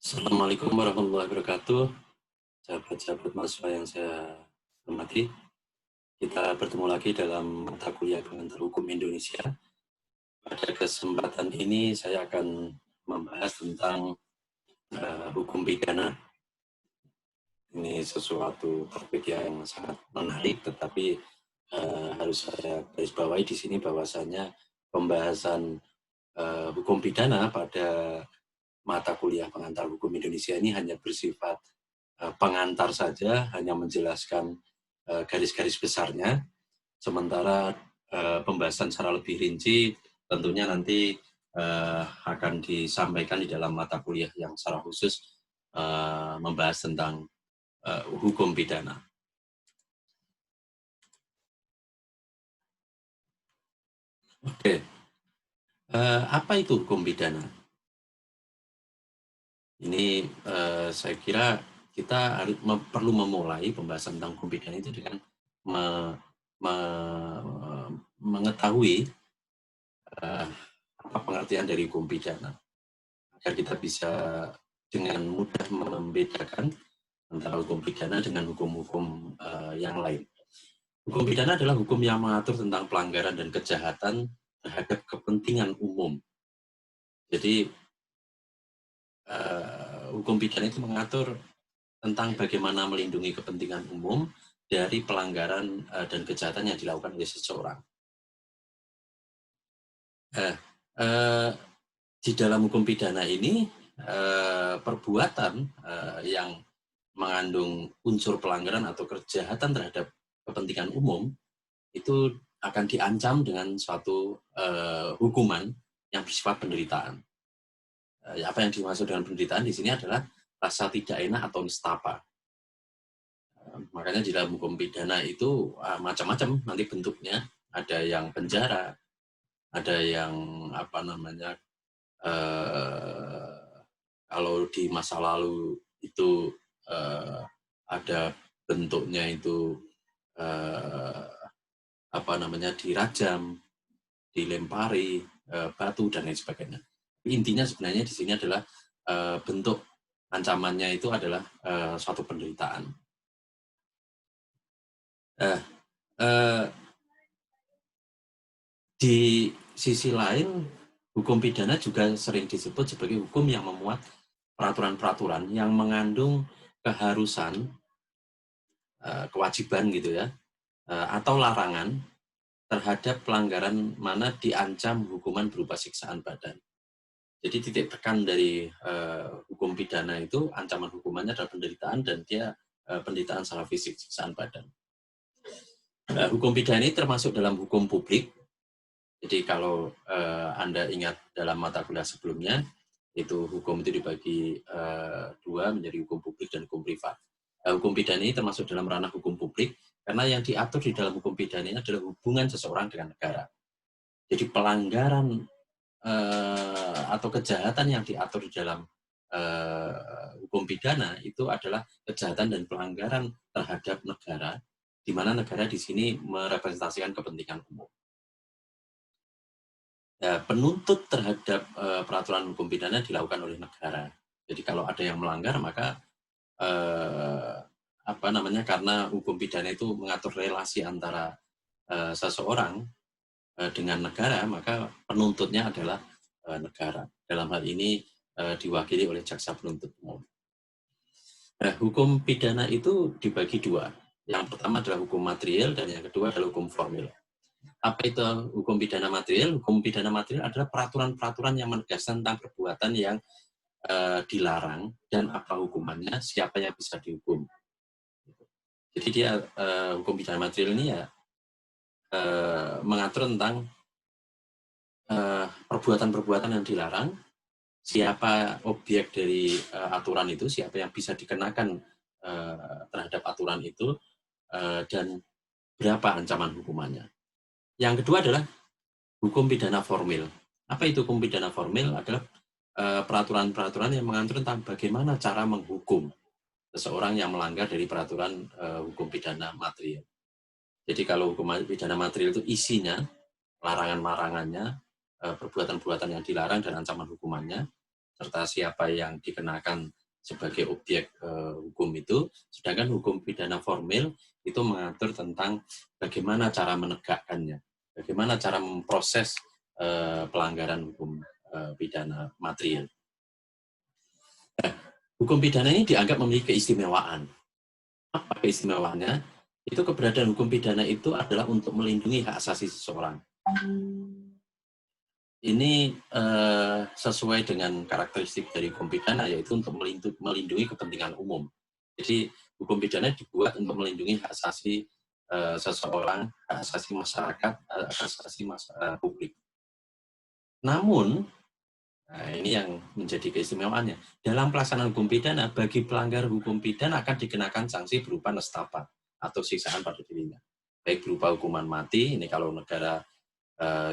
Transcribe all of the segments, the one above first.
Assalamualaikum warahmatullahi wabarakatuh. Sahabat-sahabat mahasiswa yang saya hormati, kita bertemu lagi dalam mata kuliah pengantar hukum Indonesia. Pada kesempatan ini saya akan membahas tentang hukum pidana. Ini sesuatu topik yang sangat menarik, tetapi harus saya garis bawahi di sini bahwasanya pembahasan hukum pidana pada mata kuliah pengantar hukum Indonesia ini hanya bersifat pengantar saja, hanya menjelaskan garis-garis besarnya, sementara pembahasan secara lebih rinci tentunya nanti akan disampaikan di dalam mata kuliah yang secara khusus membahas tentang hukum pidana. Oke, apa itu hukum pidana? Ini saya kira kita harus perlu memulai pembahasan tentang hukum pidana itu dengan mengetahui apa pengertian dari hukum pidana, agar kita bisa dengan mudah membedakan antara hukum pidana dengan hukum-hukum yang lain. Hukum pidana adalah hukum yang mengatur tentang pelanggaran dan kejahatan terhadap kepentingan umum. Jadi hukum pidana itu mengatur tentang bagaimana melindungi kepentingan umum dari pelanggaran dan kejahatan yang dilakukan oleh seseorang. Di dalam hukum pidana ini perbuatan yang mengandung unsur pelanggaran atau kejahatan terhadap kepentingan umum itu akan diancam dengan suatu hukuman yang bersifat penderitaan. Apa yang dimaksud dengan penderitaan di sini adalah rasa tidak enak atau nistapa. Makanya di dalam hukum pidana itu macam-macam nanti bentuknya. Ada yang penjara, ada yang kalau di masa lalu itu ada bentuknya itu dirajam, dilempari batu dan lain sebagainya. Intinya sebenarnya di sini adalah bentuk ancamannya itu adalah suatu penderitaan. Di sisi lain, hukum pidana juga sering disebut sebagai hukum yang memuat peraturan-peraturan yang mengandung keharusan, kewajiban gitu ya, atau larangan terhadap pelanggaran mana diancam hukuman berupa siksaan badan. Jadi titik tekan dari hukum pidana itu ancaman hukumannya adalah penderitaan dan dia penderitaan secara fisik, siksaan badan. Hukum pidana ini termasuk dalam hukum publik. Jadi kalau Anda ingat dalam mata kuliah sebelumnya, itu hukum itu dibagi dua menjadi hukum publik dan hukum privat. Hukum pidana ini termasuk dalam ranah hukum publik karena yang diatur di dalam hukum pidana ini adalah hubungan seseorang dengan negara. Jadi pelanggaran atau kejahatan yang diatur di dalam hukum pidana itu adalah kejahatan dan pelanggaran terhadap negara, di mana negara di sini merepresentasikan kepentingan umum. Penuntut terhadap peraturan hukum pidana dilakukan oleh negara. Jadi kalau ada yang melanggar maka karena hukum pidana itu mengatur relasi antara seseorang dengan negara, maka penuntutnya adalah negara. Dalam hal ini diwakili oleh jaksa penuntut umum. Hukum pidana itu dibagi dua. Yang pertama adalah hukum material dan yang kedua adalah hukum formil. Apa itu hukum pidana material? Hukum pidana material adalah peraturan-peraturan yang menegaskan tentang perbuatan yang dilarang dan apa hukumannya, siapa yang bisa dihukum. Jadi dia hukum pidana material ini ya mengatur tentang perbuatan-perbuatan yang dilarang, siapa objek dari aturan itu, siapa yang bisa dikenakan terhadap aturan itu, dan berapa ancaman hukumannya. Yang kedua adalah hukum pidana formil. Apa itu hukum pidana formil? Adalah peraturan-peraturan yang mengatur tentang bagaimana cara menghukum seseorang yang melanggar dari peraturan hukum pidana material. Jadi kalau hukum pidana material itu isinya, larangan-larangannya, perbuatan-perbuatan yang dilarang dan ancaman hukumannya. serta siapa yang dikenakan sebagai objek hukum itu, sedangkan hukum pidana formil itu mengatur tentang bagaimana cara menegakkannya, bagaimana cara memproses pelanggaran hukum pidana material. Hukum pidana ini dianggap memiliki keistimewaan. Apa keistimewaannya? Itu keberadaan hukum pidana itu adalah untuk melindungi hak asasi seseorang. Ini sesuai dengan karakteristik dari hukum pidana, yaitu untuk melindungi kepentingan umum. Jadi hukum pidana dibuat untuk melindungi hak asasi seseorang, hak asasi masyarakat, hak asasi publik. Namun, nah ini yang menjadi keistimewaannya. Dalam pelaksanaan hukum pidana, bagi pelanggar hukum pidana akan dikenakan sanksi berupa nestapa atau siksaan pada dirinya. Baik berupa hukuman mati, ini kalau negara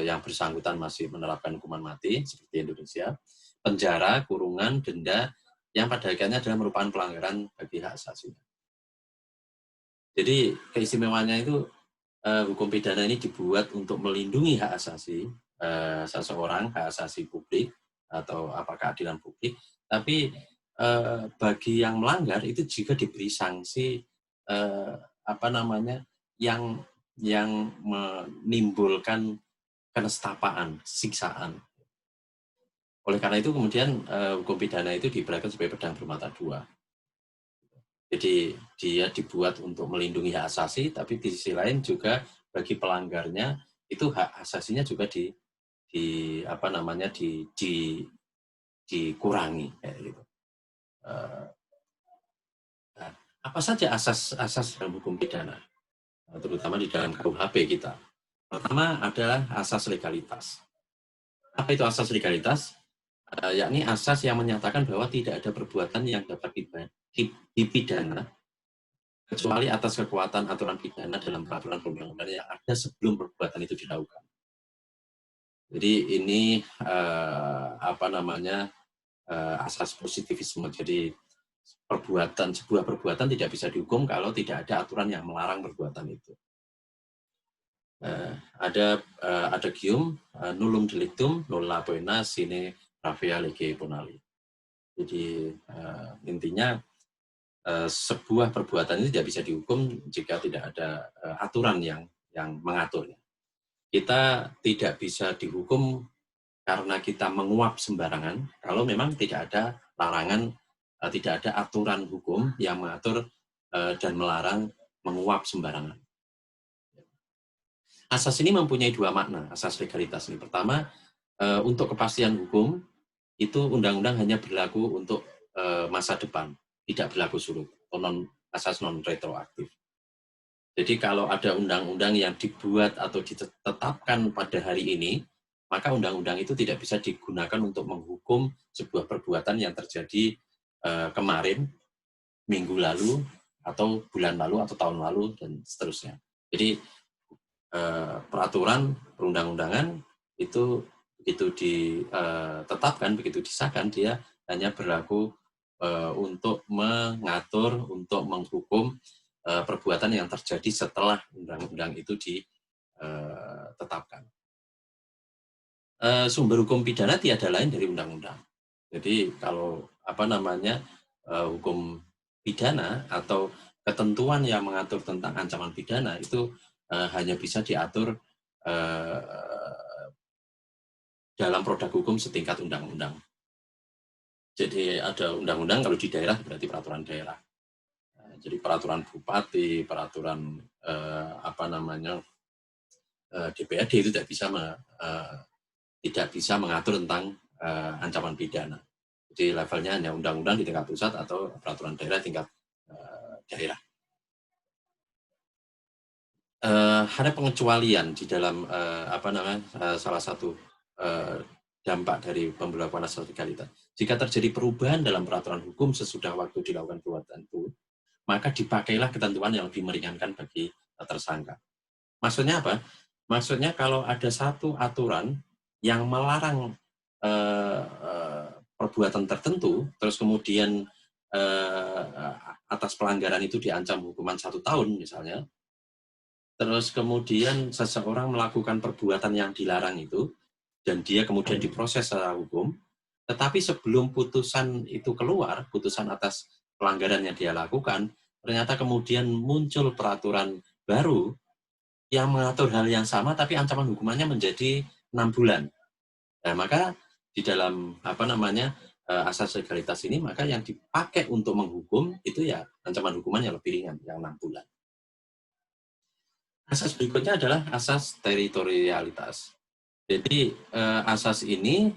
yang bersangkutan masih menerapkan hukuman mati, seperti Indonesia, penjara, kurungan, denda, yang pada akhirnya adalah merupakan pelanggaran bagi hak asasi. Jadi keistimewaannya itu hukum pidana ini dibuat untuk melindungi hak asasi seseorang, hak asasi publik, atau keadilan publik, tapi bagi yang melanggar itu juga diberi sanksi yang menimbulkan kenestapaan, siksaan. Oleh karena itu kemudian hukum pidana itu diibaratkan sebagai pedang bermata dua. Jadi dia dibuat untuk melindungi hak asasi, tapi di sisi lain juga bagi pelanggarnya itu hak asasinya juga dikurangi. Gitu. Apa saja asas dalam hukum pidana, terutama di dalam KUHP kita? Pertama adalah asas legalitas. Apa itu asas legalitas? Yakni asas yang menyatakan bahwa tidak ada perbuatan yang dapat dipidana kecuali atas kekuatan aturan pidana dalam peraturan perundang-undangan yang ada sebelum perbuatan itu dilakukan. Jadi ini asas positivisme. Jadi sebuah perbuatan tidak bisa dihukum kalau tidak ada aturan yang melarang perbuatan itu. Ada adagium nullum delictum nulla poena sine pravea lege bonali. Jadi intinya sebuah perbuatan ini tidak bisa dihukum jika tidak ada aturan yang mengaturnya. Kita tidak bisa dihukum karena kita menguap sembarangan kalau memang tidak ada larangan, tidak ada aturan hukum yang mengatur dan melarang menguap sembarangan. Asas ini mempunyai dua makna, asas legalitas ini. Pertama, untuk kepastian hukum, itu undang-undang hanya berlaku untuk masa depan, tidak berlaku surut, asas non-retroaktif. Jadi kalau ada undang-undang yang dibuat atau ditetapkan pada hari ini, maka undang-undang itu tidak bisa digunakan untuk menghukum sebuah perbuatan yang terjadi kemarin, minggu lalu, atau bulan lalu, atau tahun lalu, dan seterusnya. Jadi peraturan perundang-undangan itu begitu ditetapkan, begitu disahkan, dia hanya berlaku untuk mengatur, untuk menghukum perbuatan yang terjadi setelah undang-undang itu ditetapkan. Sumber hukum pidana tiada lain dari undang-undang. Jadi kalau hukum pidana atau ketentuan yang mengatur tentang ancaman pidana itu hanya bisa diatur dalam produk hukum setingkat undang-undang. Jadi ada undang-undang, kalau di daerah berarti peraturan daerah. Jadi peraturan bupati, peraturan DPRD itu tidak bisa mengatur tentang ancaman pidana. Jadi levelnya hanya undang-undang di tingkat pusat atau peraturan daerah tingkat daerah. Ada pengecualian di dalam salah satu dampak dari pemberlakuan asas legalitas. Jika terjadi perubahan dalam peraturan hukum sesudah waktu dilakukan perbuatan itu, maka dipakailah ketentuan yang lebih meringankan bagi tersangka. Maksudnya apa? Maksudnya kalau ada satu aturan yang melarang perbuatan tertentu, terus kemudian atas pelanggaran itu diancam hukuman 1 tahun misalnya, terus kemudian seseorang melakukan perbuatan yang dilarang itu, dan dia kemudian diproses secara hukum, Tetapi sebelum putusan itu keluar, putusan atas pelanggaran yang dia lakukan, ternyata kemudian muncul peraturan baru yang mengatur hal yang sama, tapi ancaman hukumannya menjadi 6 bulan. Nah, maka di dalam asas legalitas ini, maka yang dipakai untuk menghukum itu ya ancaman hukuman yang lebih ringan, yang 6 bulan. Asas berikutnya adalah asas teritorialitas. Jadi asas ini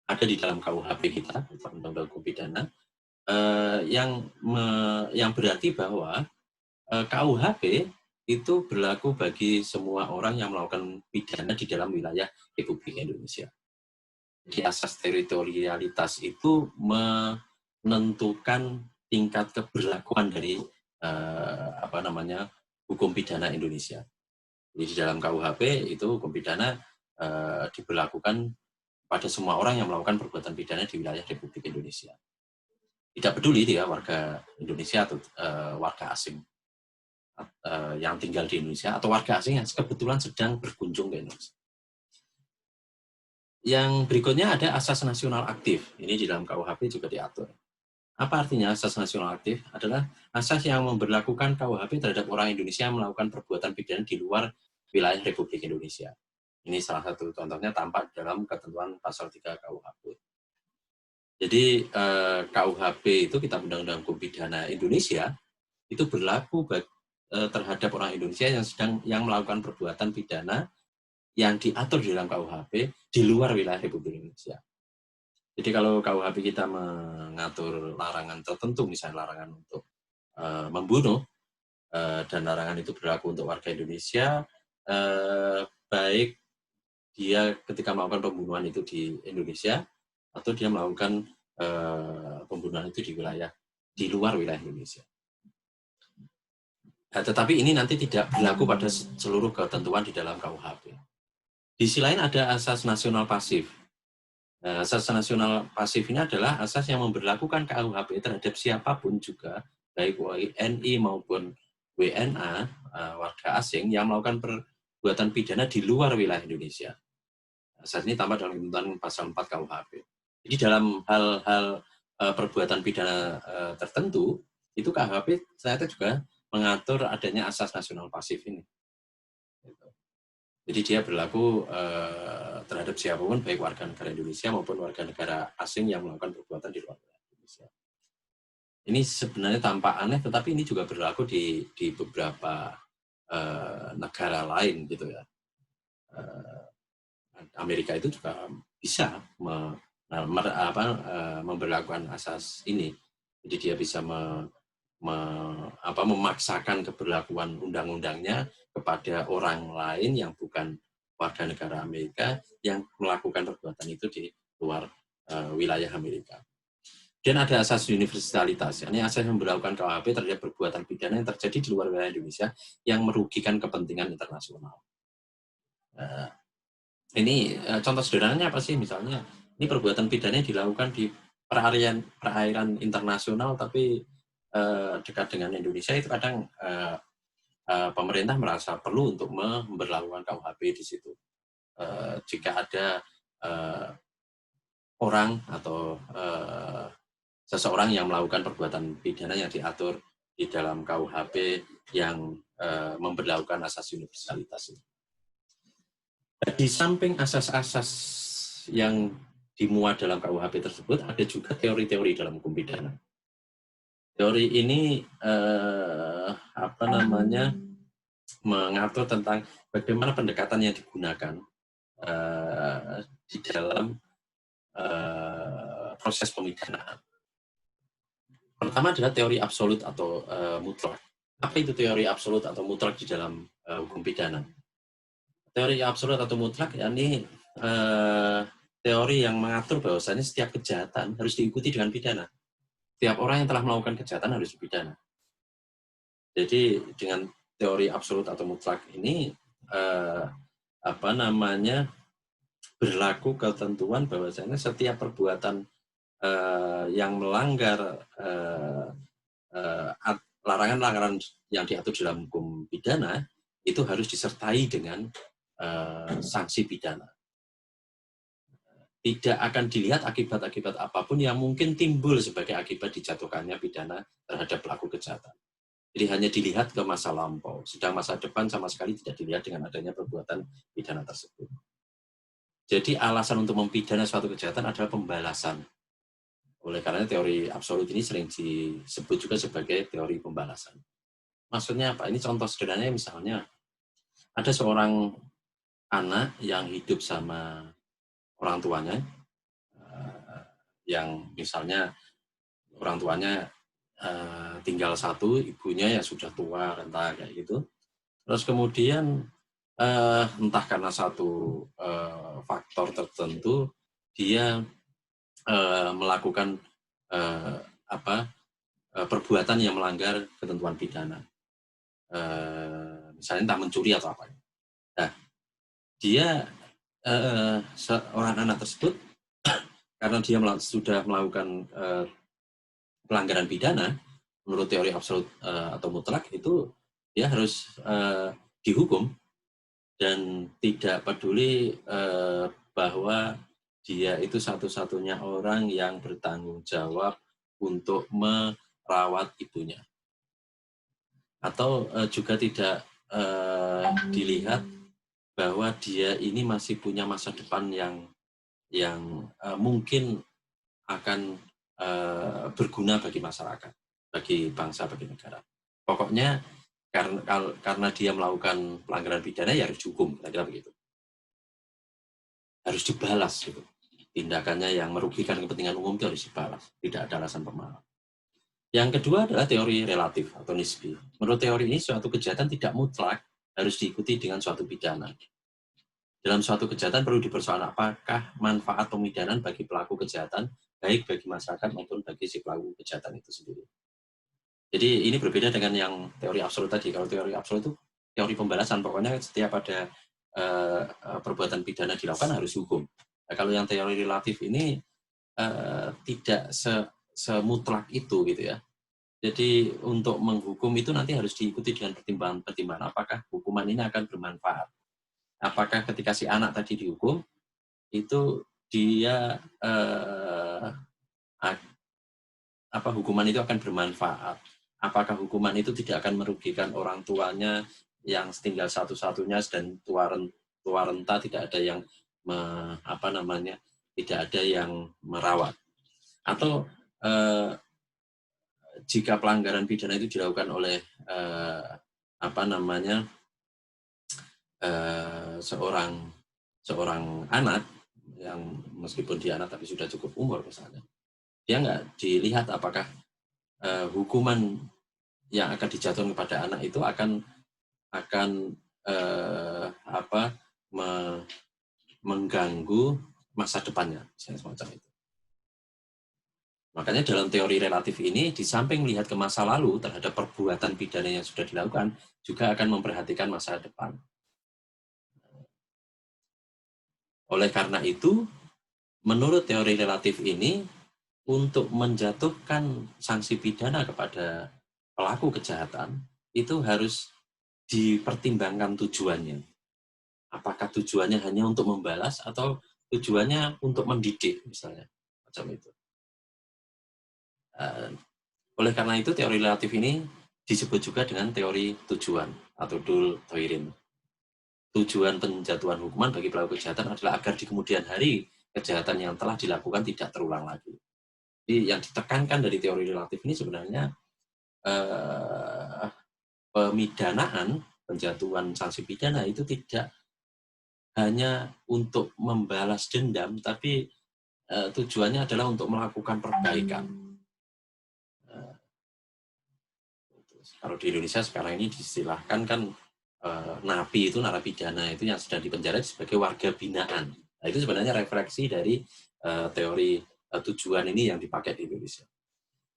ada di dalam KUHP kita, Undang-Undang Hukum Pidana, yang berarti bahwa KUHP itu berlaku bagi semua orang yang melakukan pidana di dalam wilayah Republik Indonesia. Jadi asas teritorialitas itu menentukan tingkat keberlakuan dari hukum pidana Indonesia. Jadi di dalam KUHP itu hukum pidana diberlakukan pada semua orang yang melakukan perbuatan pidana di wilayah Republik Indonesia. Tidak peduli dia warga Indonesia atau warga asing yang tinggal di Indonesia atau warga asing yang kebetulan sedang berkunjung ke Indonesia. Yang berikutnya ada asas nasional aktif. Ini di dalam KUHP juga diatur. Apa artinya asas nasional aktif? Adalah asas yang memberlakukan KUHP terhadap orang Indonesia yang melakukan perbuatan pidana di luar wilayah Republik Indonesia. Ini salah satu contohnya tampak dalam ketentuan pasal 3 KUHP. Jadi KUHP itu, Kitab Undang-Undang Hukum Pidana Indonesia, itu berlaku terhadap orang Indonesia yang melakukan perbuatan pidana yang diatur di dalam KUHP di luar wilayah Republik Indonesia. Jadi kalau KUHP kita mengatur larangan tertentu, misalnya larangan untuk membunuh, dan larangan itu berlaku untuk warga Indonesia, baik dia ketika melakukan pembunuhan itu di Indonesia, atau dia melakukan pembunuhan itu di luar wilayah Indonesia. Nah, tetapi ini nanti tidak berlaku pada seluruh ketentuan di dalam KUHP. Di sisi lain ada asas nasional pasif. Nah, asas nasional pasif ini adalah asas yang memberlakukan KUHP terhadap siapapun juga, baik WNI maupun WNA, warga asing yang melakukan perbuatan pidana di luar wilayah Indonesia. Asas ini tambah dalam ketentuan pasal 4 KUHP. Jadi dalam hal-hal perbuatan pidana tertentu, itu KUHP ternyata juga mengatur adanya asas nasional pasif ini. Jadi dia berlaku terhadap siapapun, baik warga negara Indonesia maupun warga negara asing yang melakukan perbuatan di luar Indonesia. Ini sebenarnya tampak aneh, tetapi ini juga berlaku di beberapa negara lain gitu ya. Amerika itu juga bisa memberlakukan asas ini. Jadi dia bisa memaksakan keberlakuan undang-undangnya kepada orang lain yang bukan warga negara Amerika yang melakukan perbuatan itu di luar wilayah Amerika. Dan ada asas universalitas, yakni asas yang memberlakukan KUHP terhadap perbuatan pidana yang terjadi di luar wilayah Indonesia yang merugikan kepentingan internasional. Ini contoh sederhananya apa sih? Misalnya, ini perbuatan pidana yang dilakukan di perairan internasional, tapi dekat dengan Indonesia, itu kadang pemerintah merasa perlu untuk memberlakukan KUHP di situ. Jika ada orang atau seseorang yang melakukan perbuatan pidana yang diatur di dalam KUHP yang memberlakukan asas universalitas. Di samping asas-asas yang dimuat dalam KUHP tersebut, ada juga teori-teori dalam hukum pidana. Teori ini mengatur tentang bagaimana pendekatan yang digunakan di dalam proses pemidanaan. Pertama adalah teori absolut atau mutlak. Apa itu teori absolut atau mutlak di dalam hukum pidana? Teori absolut atau mutlak yakni teori yang mengatur bahwasannya setiap kejahatan harus diikuti dengan pidana. Setiap orang yang telah melakukan kejahatan harus dipidana. Jadi dengan teori absolut atau mutlak ini berlaku ketentuan bahwasannya setiap perbuatan yang melanggar larangan-larangan yang diatur dalam hukum pidana itu harus disertai dengan sanksi pidana. tidak akan dilihat akibat-akibat apapun yang mungkin timbul sebagai akibat dijatuhkannya pidana terhadap pelaku kejahatan. Jadi hanya dilihat ke masa lampau, sedang masa depan sama sekali tidak dilihat dengan adanya perbuatan pidana tersebut. Jadi alasan untuk mempidana suatu kejahatan adalah pembalasan. Oleh karena teori absolut ini sering disebut juga sebagai teori pembalasan. Maksudnya apa? Ini contoh sederhananya misalnya, ada seorang anak yang hidup sama orang tuanya, yang misalnya orang tuanya tinggal satu, ibunya yang sudah tua, renta kayak gitu. Terus kemudian entah karena satu faktor tertentu dia melakukan perbuatan yang melanggar ketentuan pidana, misalnya entah mencuri atau apa. Nah, dia seorang anak tersebut karena dia sudah melakukan pelanggaran pidana menurut teori absolut atau mutlak, itu dia harus dihukum dan tidak peduli bahwa dia itu satu-satunya orang yang bertanggung jawab untuk merawat ibunya. Atau juga tidak dilihat bahwa dia ini masih punya masa depan yang mungkin akan berguna bagi masyarakat, bagi bangsa, bagi negara. Pokoknya karena dia melakukan pelanggaran pidana ya harus dihukum, kira-kira begitu. Harus dibalas gitu. Tindakannya yang merugikan kepentingan umum itu harus dibalas, tidak ada alasan pemaaf. Yang kedua adalah teori relatif atau nisbi. Menurut teori ini, suatu kejahatan tidak mutlak harus diikuti dengan suatu pidana. Dalam suatu kejahatan perlu dipersoalkan apakah manfaat pemidanan bagi pelaku kejahatan, baik bagi masyarakat maupun bagi si pelaku kejahatan itu sendiri. Jadi ini berbeda dengan yang teori absolut tadi. Kalau teori absolut itu teori pembalasan, pokoknya setiap ada perbuatan pidana dilakukan harus hukum. Nah, kalau yang teori relatif ini tidak semutlak itu gitu ya. Jadi untuk menghukum itu nanti harus diikuti dengan pertimbangan apakah hukuman ini akan bermanfaat. Apakah ketika si anak tadi dihukum itu dia hukuman itu akan bermanfaat. Apakah hukuman itu tidak akan merugikan orang tuanya yang tinggal satu-satunya dan tua renta, tidak ada yang tidak ada yang merawat. Atau jika pelanggaran pidana itu dilakukan oleh seorang anak yang meskipun dia anak tapi sudah cukup umur misalnya, dia nggak dilihat apakah hukuman yang akan dijatuhkan kepada anak itu akan mengganggu masa depannya, semacam itu. Makanya dalam teori relatif ini, di samping melihat ke masa lalu terhadap perbuatan pidana yang sudah dilakukan, juga akan memperhatikan masa depan. Oleh karena itu, menurut teori relatif ini, untuk menjatuhkan sanksi pidana kepada pelaku kejahatan, itu harus dipertimbangkan tujuannya. Apakah tujuannya hanya untuk membalas atau tujuannya untuk mendidik, misalnya. Macam itu. Oleh karena itu, teori relatif ini disebut juga dengan teori tujuan atau dul toirin. Tujuan penjatuhan hukuman bagi pelaku kejahatan adalah agar di kemudian hari kejahatan yang telah dilakukan tidak terulang lagi. Jadi yang ditekankan dari teori relatif ini sebenarnya pemidanaan, penjatuhan sanksi pidana itu tidak hanya untuk membalas dendam, tapi tujuannya adalah untuk melakukan perbaikan. Kalau di Indonesia sekarang ini diistilahkan kan napi itu, narapidana itu yang sedang dipenjara sebagai warga binaan. Nah, itu sebenarnya refleksi dari teori tujuan ini yang dipakai di Indonesia.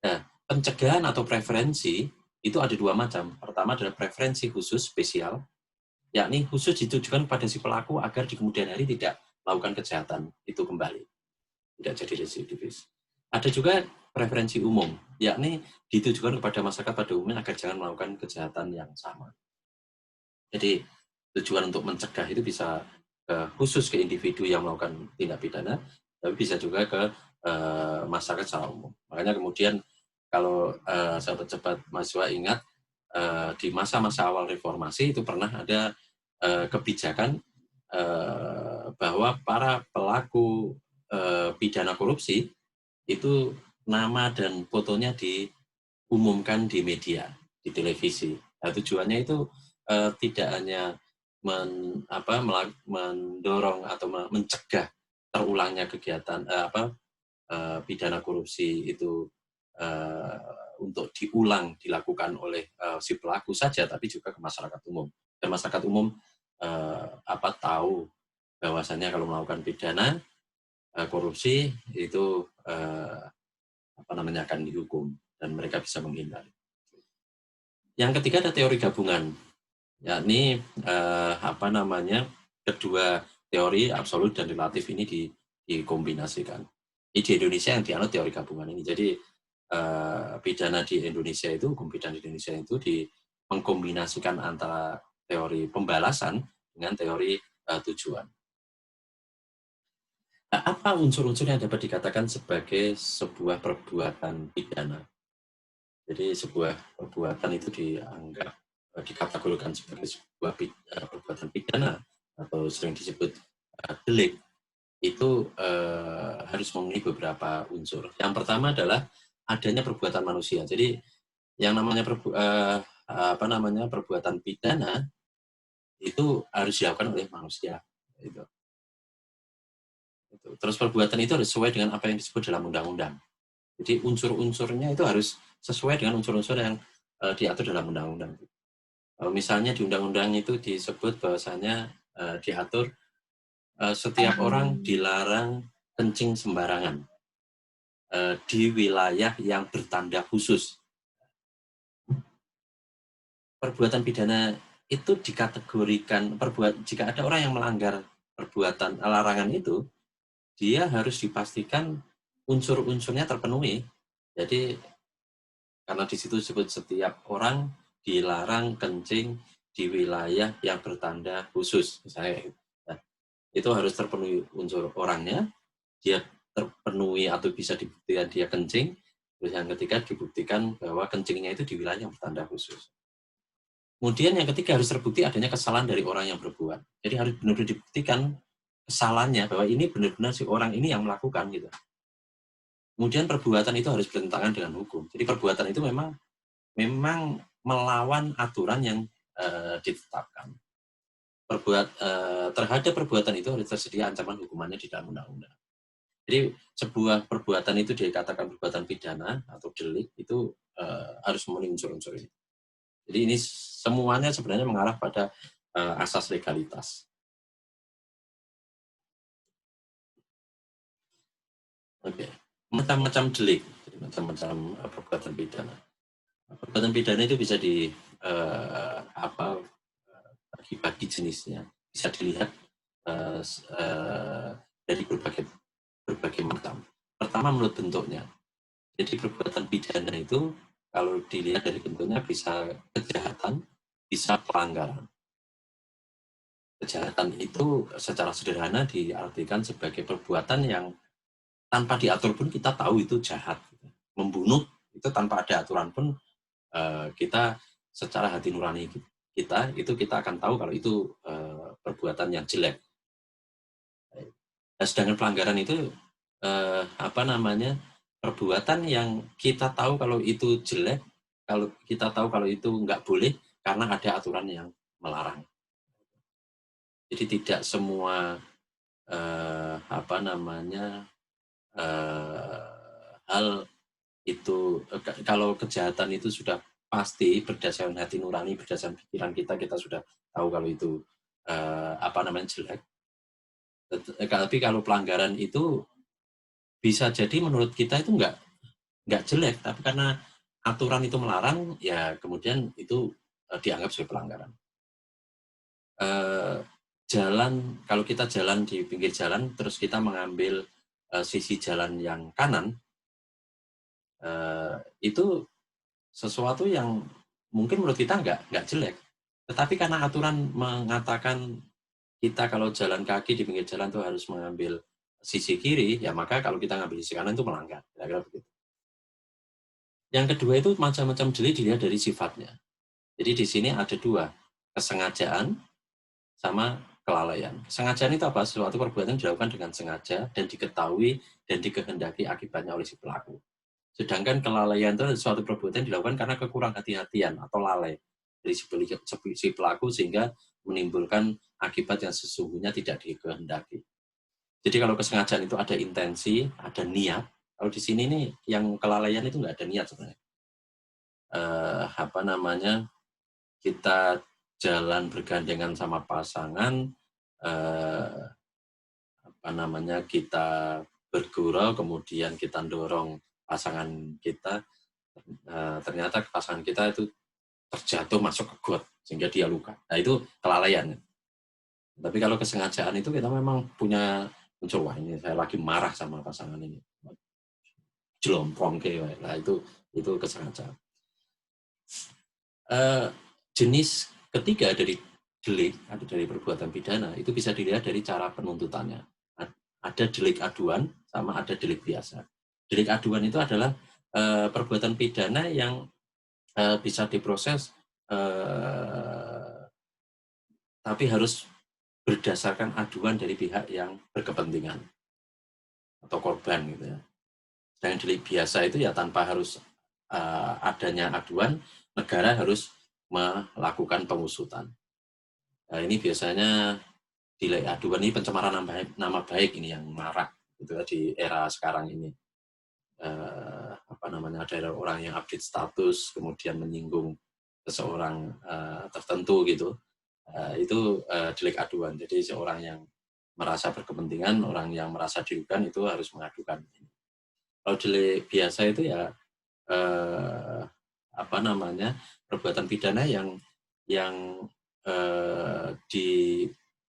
Nah, pencegahan atau preferensi itu ada dua macam. Pertama adalah preferensi khusus spesial, yakni khusus ditujukan pada si pelaku agar di kemudian hari tidak melakukan kejahatan itu kembali, tidak jadi residivis. Ada juga preferensi umum, yakni ditujukan kepada masyarakat pada umumnya agar jangan melakukan kejahatan yang sama. Jadi tujuan untuk mencegah itu bisa khusus ke individu yang melakukan tindak pidana, tapi bisa juga ke masyarakat secara umum. Makanya kemudian kalau sahabat cepat mahasiswa ingat, di masa-masa awal reformasi itu pernah ada kebijakan bahwa para pelaku pidana korupsi itu nama dan fotonya diumumkan di media, di televisi. Nah, tujuannya itu tidak hanya mendorong atau mencegah terulangnya kegiatan pidana korupsi itu untuk dilakukan oleh si pelaku saja, tapi juga ke masyarakat umum. Dan masyarakat umum tahu bahwasannya kalau melakukan pidana korupsi itu akan dihukum dan mereka bisa menghindari. Yang ketiga ada teori gabungan, yakni kedua teori absolut dan relatif ini dikombinasikan. Ini di Indonesia yang dianut teori gabungan ini. Jadi pidana di Indonesia itu, hukum pidana di Indonesia itu mengkombinasikan antara teori pembalasan dengan teori tujuan. Nah, apa unsur-unsur yang dapat dikatakan sebagai sebuah perbuatan pidana? Jadi sebuah perbuatan itu dianggap dikategorikan sebagai sebuah perbuatan pidana atau sering disebut delik, itu harus memenuhi beberapa unsur. Yang pertama adalah adanya perbuatan manusia. Jadi yang namanya perbuatan pidana itu harus dilakukan oleh manusia. Gitu. Terus perbuatan itu harus sesuai dengan apa yang disebut dalam undang-undang. Jadi unsur-unsurnya itu harus sesuai dengan unsur-unsur yang diatur dalam undang-undang. Misalnya di undang-undang itu disebut bahwasanya diatur setiap orang dilarang kencing sembarangan di wilayah yang bertanda khusus. Perbuatan pidana itu dikategorikan jika ada orang yang melanggar perbuatan larangan itu, dia harus dipastikan unsur-unsurnya terpenuhi. Jadi karena di situ disebut setiap orang dilarang kencing di wilayah yang bertanda khusus, misalnya. Nah, itu harus terpenuhi unsur orangnya, dia terpenuhi atau bisa dibuktikan dia kencing. Terus yang ketiga dibuktikan bahwa kencingnya itu di wilayah yang bertanda khusus. Kemudian yang ketiga harus terbukti adanya kesalahan dari orang yang berbuat. Jadi harus benar-benar dibuktikan kesalahannya, bahwa ini benar-benar si orang ini yang melakukan gitu. Kemudian perbuatan itu harus bertentangan dengan hukum. Jadi perbuatan itu memang melawan aturan yang ditetapkan. Terhadap perbuatan itu harus tersedia ancaman hukumannya di dalam undang-undang. Jadi sebuah perbuatan itu dikatakan perbuatan pidana atau delik itu harus memenuhi unsur-unsur ini. Jadi ini semuanya sebenarnya mengarah pada asas legalitas. Oke, macam-macam delik, macam-macam perbuatan pidana. Perbuatan pidana itu bisa bagi jenisnya, bisa dilihat dari berbagai macam. Pertama menurut bentuknya. Jadi perbuatan pidana itu kalau dilihat dari bentuknya bisa kejahatan, bisa pelanggaran. Kejahatan itu secara sederhana diartikan sebagai perbuatan yang tanpa diatur pun kita tahu itu jahat. Membunuh itu tanpa ada aturan pun kita secara hati nurani kita akan tahu kalau itu perbuatan yang jelek. Nah, sedangkan pelanggaran itu perbuatan yang kita tahu kalau itu jelek, kalau kita tahu kalau itu nggak boleh karena ada aturan yang melarang. Jadi tidak semua hal itu, kalau kejahatan itu sudah pasti berdasarkan hati nurani, berdasarkan pikiran kita sudah tahu kalau itu jelek. Tapi kalau pelanggaran itu bisa jadi menurut kita itu nggak jelek, tapi karena aturan itu melarang, ya kemudian itu dianggap sebagai pelanggaran. Kalau kita jalan di pinggir jalan, terus kita mengambil sisi jalan yang kanan, itu sesuatu yang mungkin menurut kita nggak jelek, tetapi karena aturan mengatakan kita kalau jalan kaki di pinggir jalan itu harus mengambil sisi kiri, ya maka kalau kita ngambil sisi kanan itu melanggar. Kira-kira begitu. Yang kedua itu macam-macam delik dilihat dari sifatnya. Jadi di sini ada dua, kesengajaan sama kelalaian. Kesengajaan itu apa? Suatu perbuatan dilakukan dengan sengaja dan diketahui dan dikehendaki akibatnya oleh si pelaku. Sedangkan kelalaian itu suatu perbuatan dilakukan karena kekurang hati-hatian atau lalai dari si pelaku sehingga menimbulkan akibat yang sesungguhnya tidak dikehendaki. Jadi kalau kesengajaan itu ada intensi, ada niat. Kalau di sini nih yang kelalaian itu nggak ada niat sebenarnya. Kita jalan bergandengan sama pasangan, kita bergurau, kemudian kita dorong pasangan kita, ternyata pasangan kita itu terjatuh masuk ke got sehingga dia luka. Nah itu kelalaian. Tapi kalau kesengajaan itu kita memang punya unsur, wah ini saya lagi marah sama pasangan ini, jelomprong kayak, nah itu kesengajaan. Jenis ketiga dari delik atau dari perbuatan pidana itu bisa dilihat dari cara penuntutannya. Ada delik aduan sama ada delik biasa. Delik aduan itu adalah perbuatan pidana yang bisa diproses tapi harus berdasarkan aduan dari pihak yang berkepentingan atau korban gitu ya. Dan delik biasa itu ya tanpa harus adanya aduan, negara harus melakukan pengusutan. Nah, ini biasanya delik aduan ini pencemaran nama baik ini yang marak gitu ya, di era sekarang ini. Ada orang yang update status kemudian menyinggung seseorang tertentu gitu. Itu delik aduan. Jadi seorang yang merasa berkepentingan, orang yang merasa dirugikan itu harus mengadukan. Kalau delik biasa itu ya perbuatan pidana yang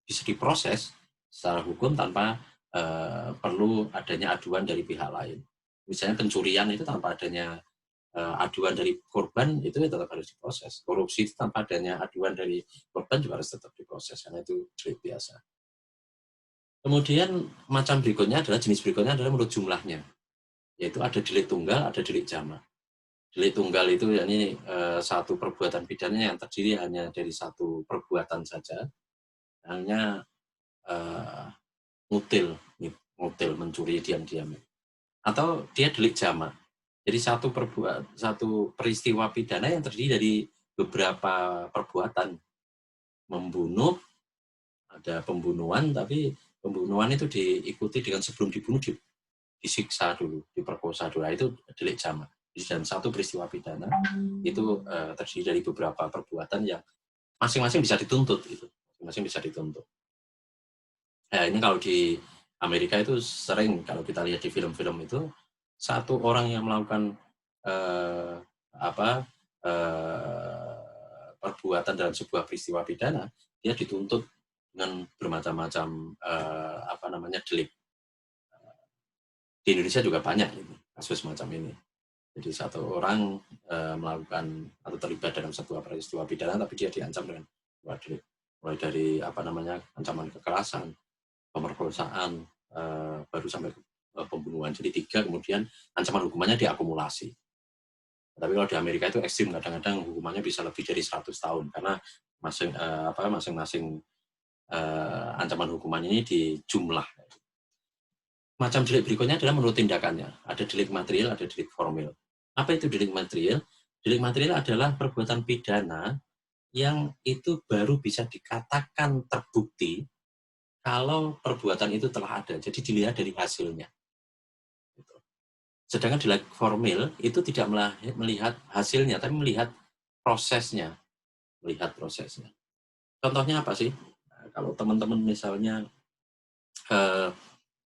bisa diproses secara hukum tanpa perlu adanya aduan dari pihak lain. Misalnya pencurian itu tanpa adanya aduan dari korban itu tetap harus diproses. Korupsi itu tanpa adanya aduan dari korban juga harus tetap diproses karena itu delik biasa. Kemudian macam berikutnya adalah jenis berikutnya adalah menurut jumlahnya, yaitu ada delik tunggal, ada delik jamak. Delik tunggal itu yakni satu perbuatan pidana yang terdiri hanya dari satu perbuatan saja, hanya ngutil, mencuri diam-diam. Atau dia delik jamak. Jadi satu peristiwa pidana yang terdiri dari beberapa perbuatan. Membunuh, ada pembunuhan, tapi pembunuhan itu diikuti dengan sebelum dibunuh disiksa dulu, diperkosa dulu. Nah, itu delik jamak. Dan satu peristiwa pidana itu terdiri dari beberapa perbuatan yang masing-masing bisa dituntut. Masing-masing bisa dituntut. Nah, ini kalau di Amerika itu sering, kalau kita lihat di film-film itu, satu orang yang melakukan perbuatan dalam sebuah peristiwa pidana, dia dituntut dengan bermacam-macam delik. Di Indonesia juga banyak ini, kasus semacam ini. Jadi satu orang melakukan atau terlibat dalam sebuah peristiwa pidana, tapi dia diancam dengan delik. Mulai dari ancaman kekerasan, pemerkosaan, baru sampai pembunuhan. Jadi 3, kemudian ancaman hukumannya diakumulasi. Tapi kalau di Amerika itu ekstrim, kadang-kadang hukumannya bisa lebih dari 100 tahun karena masing-masing ancaman hukuman ini dijumlah. Macam delik berikutnya adalah menurut tindakannya. Ada delik material, ada delik formil. Apa itu delik material? Delik material adalah perbuatan pidana yang itu baru bisa dikatakan terbukti kalau perbuatan itu telah ada. Jadi dilihat dari hasilnya. Sedangkan delik formil itu tidak melihat hasilnya, tapi melihat prosesnya. Contohnya apa sih? Nah, kalau teman-teman misalnya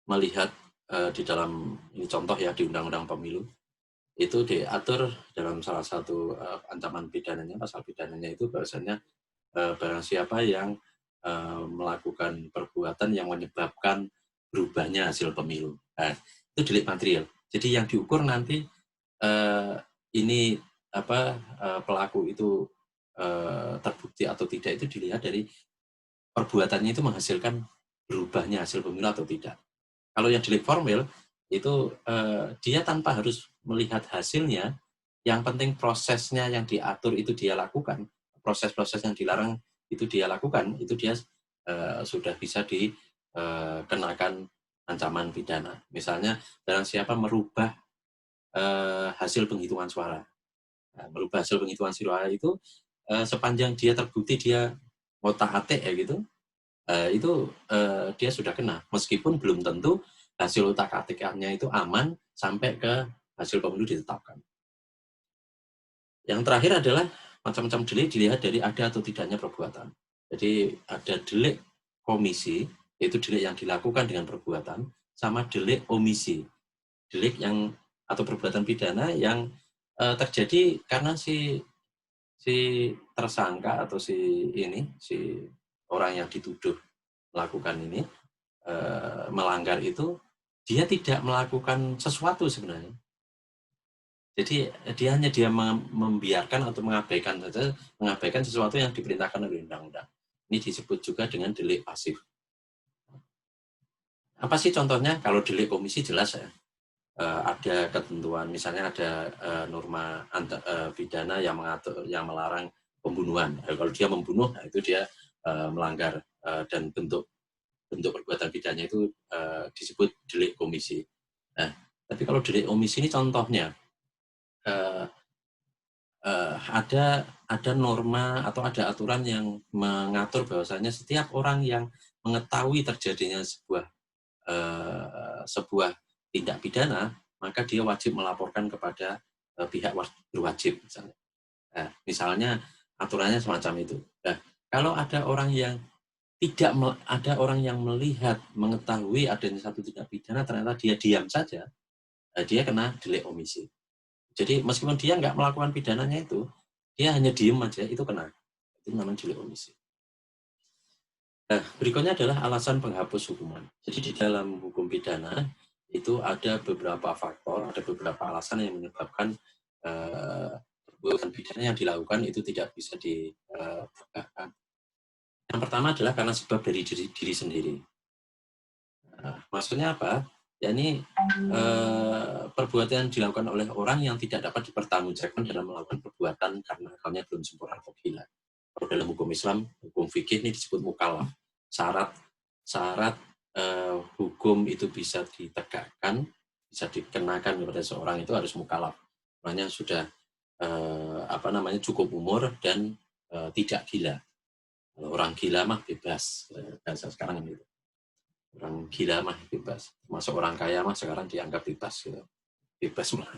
melihat di dalam, ini contoh ya, di Undang-Undang Pemilu, itu diatur dalam salah satu ancaman pidananya, pasal pidananya itu bahwasanya barang siapa yang melakukan perbuatan yang menyebabkan berubahnya hasil pemilu. Nah, itu delik material. Jadi yang diukur nanti pelaku itu terbukti atau tidak itu dilihat dari perbuatannya itu menghasilkan berubahnya hasil pemilu atau tidak. Kalau yang delik formil itu dia tanpa harus melihat hasilnya, yang penting prosesnya yang diatur itu dia lakukan, proses-proses yang dilarang itu dia lakukan, itu dia sudah bisa dikenakan ancaman pidana. Misalnya barang siapa merubah hasil penghitungan suara. Nah, merubah hasil penghitungan suara itu sepanjang dia terbukti dia ngotak-atik ya gitu, itu dia sudah kena, meskipun belum tentu hasil otak-atikannya itu aman sampai ke hasil pemilu ditetapkan. Yang terakhir adalah macam-macam delik dilihat dari ada atau tidaknya perbuatan. Jadi ada delik komisi, yaitu delik yang dilakukan dengan perbuatan, sama delik omisi, delik yang atau perbuatan pidana yang terjadi karena si tersangka atau si orang yang dituduh melakukan ini melanggar itu, dia tidak melakukan sesuatu sebenarnya. Jadi dia membiarkan atau mengabaikan sesuatu yang diperintahkan oleh undang-undang. Ini disebut juga dengan delik pasif. Apa sih contohnya? Kalau delik komisi jelas ya, ada ketentuan, misalnya ada norma pidana yang mengatur, yang melarang pembunuhan. Kalau dia membunuh, nah itu dia melanggar dan bentuk perbuatan pidana itu disebut delik komisi. Nah, tapi kalau delik omisi ini contohnya ada norma atau ada aturan yang mengatur bahwasanya setiap orang yang mengetahui terjadinya sebuah tindak pidana, maka dia wajib melaporkan kepada pihak berwajib misalnya. Nah, misalnya aturannya semacam itu. Nah, kalau ada orang yang melihat, mengetahui adanya satu tindak pidana, ternyata dia diam saja, dia kena delik omisi. Jadi meskipun dia nggak melakukan pidananya itu, dia hanya diem aja, itu kena. Itu namanya delik omisi. Nah, berikutnya adalah alasan penghapus hukuman. Jadi di dalam hukum pidana itu ada beberapa faktor, ada beberapa alasan yang menyebabkan perbuatan pidana yang dilakukan itu tidak bisa ditegakkan. Yang pertama adalah karena sebab dari diri sendiri. Nah, maksudnya apa? Ya ini perbuatan yang dilakukan oleh orang yang tidak dapat dipertanggungjawabkan dalam melakukan perbuatan karena akalnya belum sempurna atau gila. Kalau dalam hukum Islam, hukum fikih ini disebut mukallaf. Syarat hukum itu bisa ditegakkan, bisa dikenakan kepada seorang itu harus mukallaf. Makanya sudah cukup umur dan tidak gila. Kalau orang gila mah bebas, bahasa sekarang itu. Orang gila mah bebas, masuk orang kaya mah sekarang dianggap bebas gitu. Bebas mah.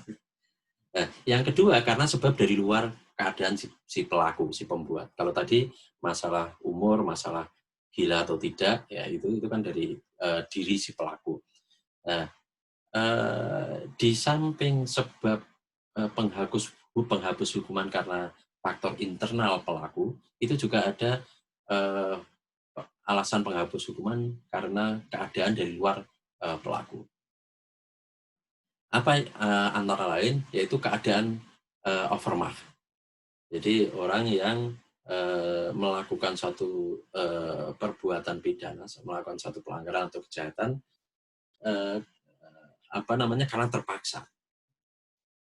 Nah, yang kedua karena sebab dari luar keadaan si pelaku, si pembuat. Kalau tadi masalah umur, masalah gila atau tidak, ya itu kan dari diri si pelaku. Nah, di samping sebab penghapus hukuman karena faktor internal pelaku, itu juga ada alasan penghapus hukuman karena keadaan dari luar pelaku. Apa antara lain? Yaitu keadaan overmark. Jadi orang yang melakukan suatu perbuatan pidana, melakukan suatu pelanggaran atau kejahatan, karena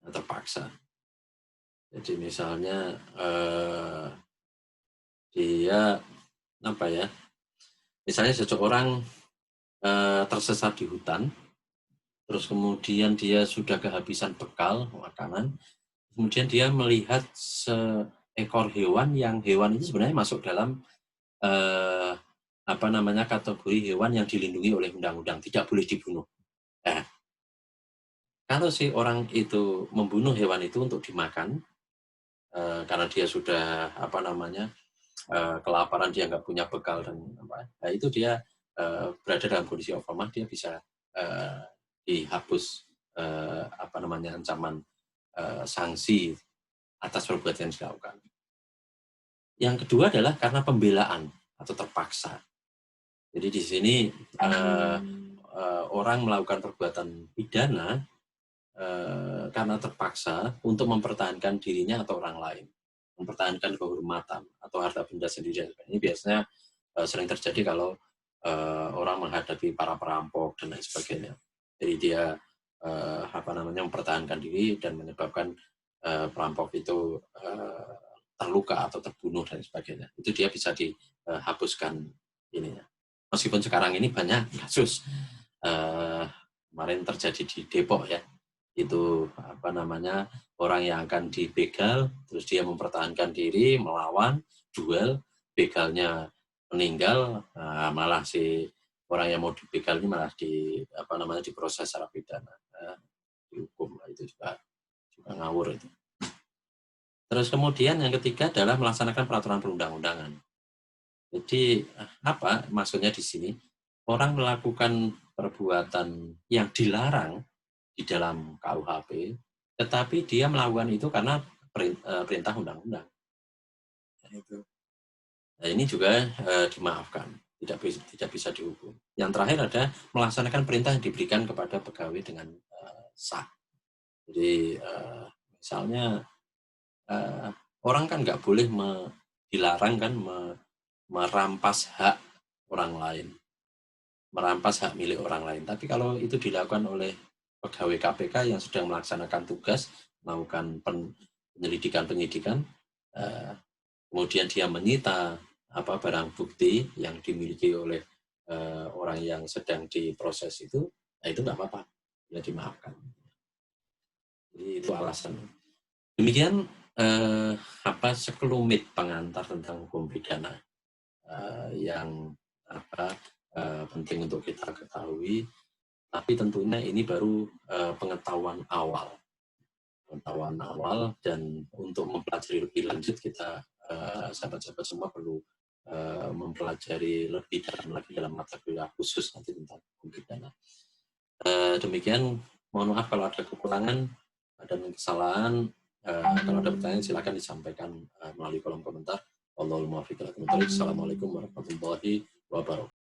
terpaksa. Jadi misalnya dia misalnya seseorang tersesat di hutan, terus kemudian dia sudah kehabisan bekal makanan, kemudian dia melihat seekor hewan yang hewan itu sebenarnya masuk dalam kategori hewan yang dilindungi oleh undang-undang, tidak boleh dibunuh. Kalau si orang itu membunuh hewan itu untuk dimakan, karena dia sudah kelaparan, dia nggak punya bekal dan itu dia berada dalam kondisi overmark, dia bisa dihapus ancaman sanksi atas perbuatan yang dilakukan. Yang kedua adalah karena pembelaan atau terpaksa. Jadi di sini orang melakukan perbuatan pidana karena terpaksa untuk mempertahankan dirinya atau orang lain, mempertahankan kehormatan atau harta benda sendiri. Ini biasanya sering terjadi kalau orang menghadapi para perampok dan lain sebagainya. Jadi dia mempertahankan diri dan menyebabkan perampok itu terluka atau terbunuh dan sebagainya. Itu dia bisa dihapuskan ininya. Meskipun sekarang ini banyak kasus kemarin terjadi di Depok ya, itu orang yang akan dibegal, terus dia mempertahankan diri, melawan, duel, begalnya meninggal, malah si orang yang mau dibegal ini malah diproses secara pidana, dihukum. Itu juga ngawur itu. Terus kemudian yang ketiga adalah melaksanakan peraturan perundang-undangan. Jadi apa maksudnya di sini? Orang melakukan perbuatan yang dilarang di dalam KUHP, tetapi dia melakukan itu karena perintah undang-undang. Nah, ini juga dimaafkan, tidak bisa dihukum. Yang terakhir ada melaksanakan perintah yang diberikan kepada pegawai dengan sah. Jadi misalnya orang kan nggak boleh dilarang kan merampas hak orang lain, merampas hak milik orang lain. Tapi kalau itu dilakukan oleh pegawai KPK yang sedang melaksanakan tugas, melakukan penyidikan, kemudian dia menyita barang bukti yang dimiliki oleh orang yang sedang diproses itu, nah itu nggak apa-apa, ya dimaafkan. Jadi itu alasan. Demikian sekelumit pengantar tentang hukum pidana yang penting untuk kita ketahui, tapi tentunya ini baru pengetahuan awal, dan untuk mempelajari lebih lanjut kita sahabat-sahabat semua perlu mempelajari lebih dalam lagi dalam mata kuliah khusus nanti tentang hukum pidana. Demikian, mohon maaf kalau ada kekurangan dan kesalahan. Kalau ada pertanyaan silakan disampaikan melalui kolom komentar. Assalamualaikum warahmatullahi wabarakatuh.